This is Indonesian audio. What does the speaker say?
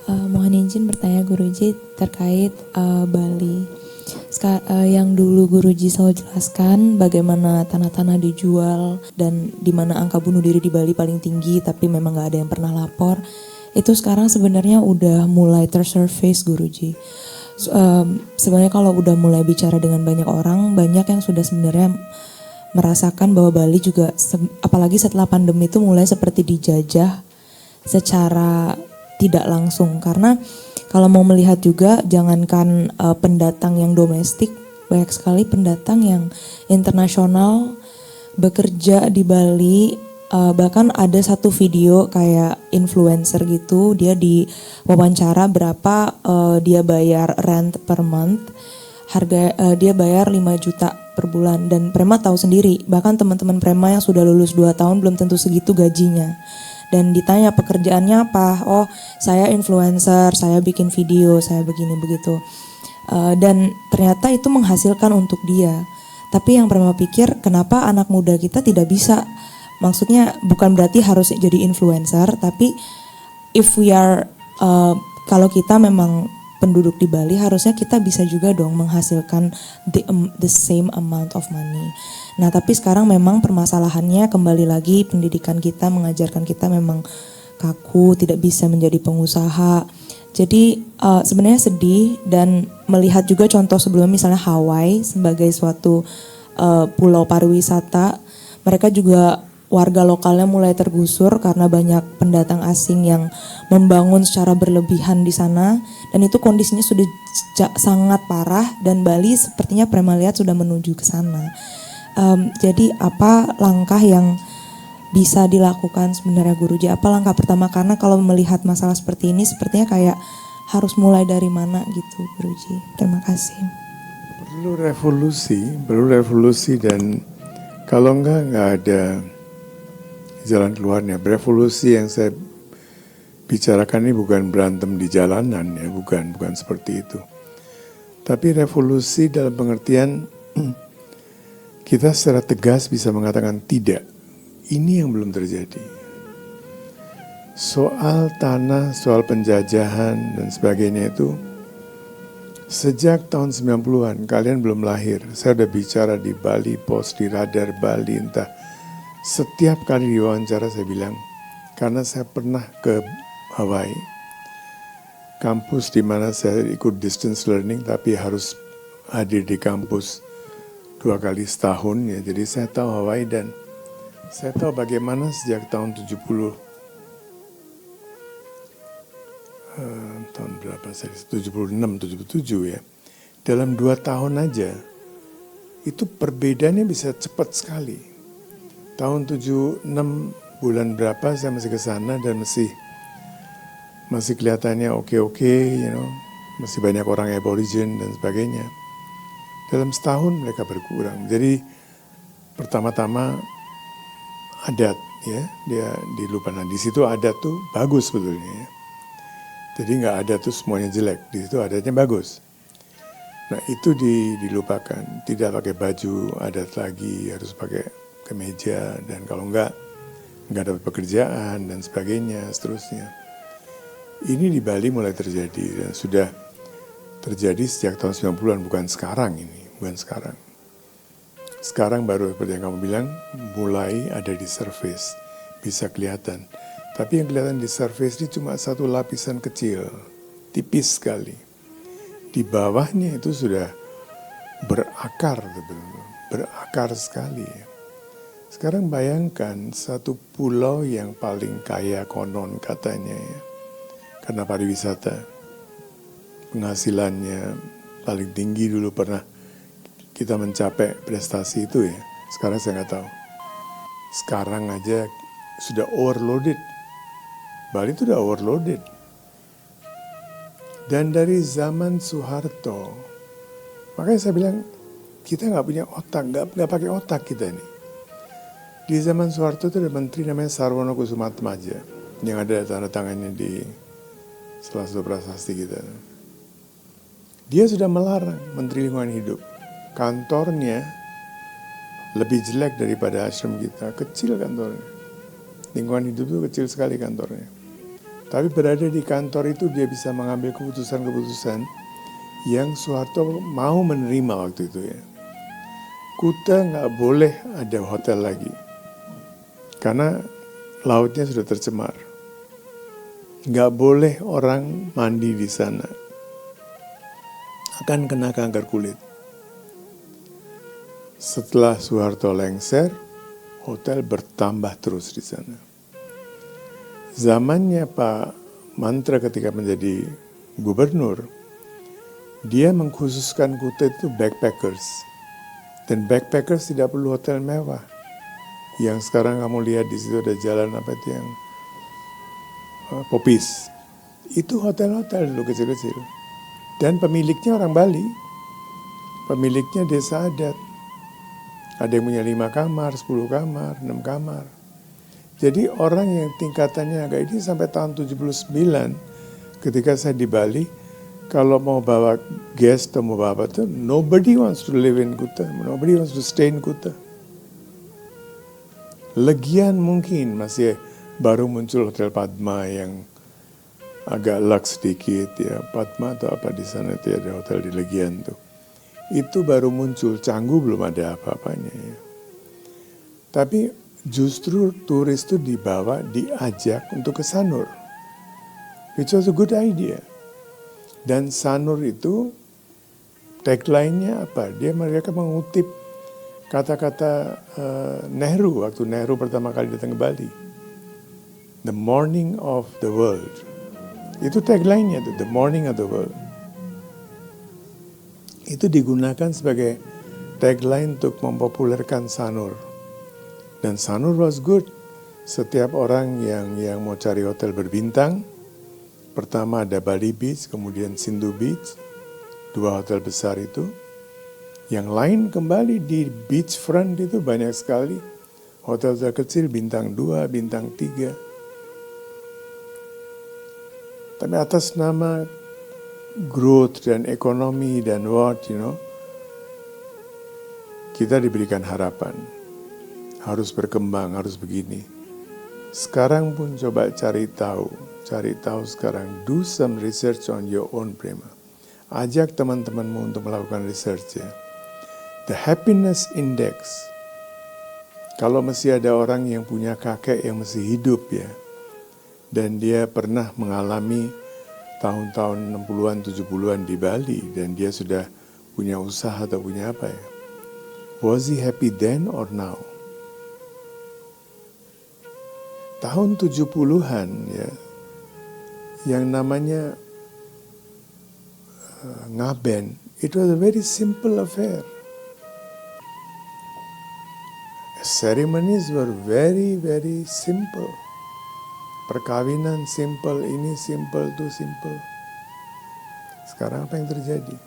Mohon izin bertanya Guruji terkait Bali. Yang dulu Guruji selalu jelaskan bagaimana tanah-tanah dijual dan di mana angka bunuh diri di Bali paling tinggi tapi memang gak ada yang pernah lapor. Itu sekarang sebenarnya udah mulai tersurface Guruji. Sebenarnya kalau udah mulai bicara dengan banyak orang, banyak yang sudah sebenarnya merasakan bahwa Bali juga apalagi setelah pandemi itu mulai seperti dijajah secara tidak langsung, karena kalau mau melihat juga jangankan pendatang yang domestik, banyak sekali pendatang yang internasional bekerja di Bali. Bahkan ada satu video kayak influencer gitu, dia di wawancara berapa dia bayar rent per month, harga dia bayar 5 juta per bulan, dan Prema tahu sendiri, bahkan teman-teman Prema yang sudah lulus 2 tahun belum tentu segitu gajinya. Dan ditanya pekerjaannya apa, oh saya influencer, saya bikin video, saya begini begitu. Dan ternyata itu menghasilkan untuk dia. Tapi yang Prema pikir, kenapa anak muda kita tidak bisa? Maksudnya bukan berarti harus jadi influencer, tapi if we are, kalau kita memang penduduk di Bali, harusnya kita bisa juga dong menghasilkan the same amount of money. Nah tapi sekarang memang permasalahannya kembali lagi pendidikan kita mengajarkan kita memang kaku, tidak bisa menjadi pengusaha. Jadi sebenarnya sedih, dan melihat juga contoh sebelumnya misalnya Hawaii sebagai suatu pulau pariwisata, mereka juga warga lokalnya mulai tergusur karena banyak pendatang asing yang membangun secara berlebihan di sana, dan itu kondisinya sudah sangat parah, dan Bali sepertinya Prema lihat sudah menuju ke sana. Jadi apa langkah yang bisa dilakukan sebenarnya Guruji? Apa langkah pertama, karena kalau melihat masalah seperti ini sepertinya kayak harus mulai dari mana gitu Guruji. Terima kasih. Perlu revolusi dan kalau enggak ada jalan keluarnya. Revolusi yang saya bicarakan ini bukan berantem di jalanan ya, bukan seperti itu. Tapi revolusi dalam pengertian kita secara tegas bisa mengatakan tidak. Ini yang belum terjadi. Soal tanah, soal penjajahan dan sebagainya itu sejak tahun 90-an, kalian belum lahir. Saya udah bicara di Bali Post, di Radar Bali, entah. Setiap kali diwawancara saya bilang, karena saya pernah ke Hawaii, kampus di mana saya ikut distance learning tapi harus hadir di kampus 2 kali setahun ya. Jadi saya tahu Hawaii dan saya tahu bagaimana sejak tahun 70 tahun berapa saya 76 77 ya. Dalam 2 tahun aja itu perbedaannya bisa cepat sekali. Tahun 76 bulan berapa saya masih ke sana dan masih kelihatannya oke, you know, masih banyak orang aborigin dan sebagainya. Dalam setahun mereka berkurang. Jadi pertama-tama adat ya, dia dilupakan. Di situ adat tuh bagus sebetulnya ya. Jadi nggak ada tuh semuanya jelek, di situ adatnya bagus. Nah itu dilupakan, tidak pakai baju adat lagi, harus pakai kemeja, dan kalau nggak dapat pekerjaan dan sebagainya, seterusnya. Ini di Bali mulai terjadi dan sudah terjadi sejak tahun 90-an, bukan sekarang ini, bukan sekarang. Sekarang baru seperti yang kamu bilang, mulai ada di surface, bisa kelihatan. Tapi yang kelihatan di surface ini cuma satu lapisan kecil, tipis sekali. Di bawahnya itu sudah berakar, berakar sekali. Sekarang bayangkan satu pulau yang paling kaya konon katanya ya, karena pariwisata, penghasilannya paling tinggi dulu pernah kita mencapai prestasi itu ya. Sekarang saya nggak tahu. Sekarang aja sudah overloaded. Bali itu udah overloaded. Dan dari zaman Soeharto, makanya saya bilang kita nggak punya otak, nggak pakai otak kita ini. Di zaman Soeharto itu ada menteri namanya Sarwono Kusumatmaja yang ada tanda tangannya di salah satu prasasti kita. Dia sudah melarang Menteri Lingkungan Hidup. Kantornya lebih jelek daripada ashram kita, kecil kantornya. Lingkungan hidup itu kecil sekali kantornya. Tapi berada di kantor itu dia bisa mengambil keputusan-keputusan yang Soeharto mau menerima waktu itu ya. Kuta nggak boleh ada hotel lagi karena lautnya sudah tercemar. Nggak boleh orang mandi di sana, akan kena kanker kulit. Setelah Soeharto lengser, hotel bertambah terus di sana. Zamannya Pak Mantra ketika menjadi gubernur, dia mengkhususkan Kuta itu backpackers. Dan backpackers tidak perlu hotel mewah. Yang sekarang kamu lihat di situ ada jalan apa itu yang Popis. Itu hotel-hotel dulu kecil-kecil. Dan pemiliknya orang Bali. Pemiliknya desa adat. Ada yang punya 5 kamar, 10 kamar, 6 kamar. Jadi orang yang tingkatannya agak ini sampai tahun 79, ketika saya di Bali, kalau mau bawa guest atau mau bawa apa itu, nobody wants to live in Kuta, nobody wants to stay in Kuta. Legian mungkin masih baru muncul Hotel Padma yang agak lux sedikit ya, Padma atau apa di sana itu ada hotel di Legian tuh. Itu baru muncul, Canggu belum ada apa-apanya ya. Tapi justru turis itu diajak untuk ke Sanur, which was a good idea. Dan Sanur itu tagline-nya apa? Mereka mengutip kata-kata Nehru waktu Nehru pertama kali datang ke Bali. The morning of the world. Itu tagline-nya tuh, the morning of the world. Itu digunakan sebagai tagline untuk mempopulerkan Sanur. Dan Sanur was good. Setiap orang yang mau cari hotel berbintang, pertama ada Bali Beach, kemudian Sindu Beach, 2 hotel besar itu. Yang lain kembali di beachfront itu banyak sekali. Hotel-hotel kecil, bintang 2, bintang 3. Tapi atas nama growth dan ekonomi dan kita diberikan harapan. Harus berkembang, harus begini. Sekarang pun coba cari tahu sekarang. Do some research on your own, Prema. Ajak teman-temanmu untuk melakukan research ya. The happiness index. Kalau masih ada orang yang punya kakek yang masih hidup ya, dan dia pernah mengalami tahun-tahun 60-an, 70-an di Bali, dan dia sudah punya usaha atau punya apa ya. Was he happy then or now? Tahun 70-an ya, yang namanya ngaben, it was a very simple affair. Ceremonies were very, very simple. Perkawinan simple, ini simple, itu simple. Sekarang apa yang terjadi?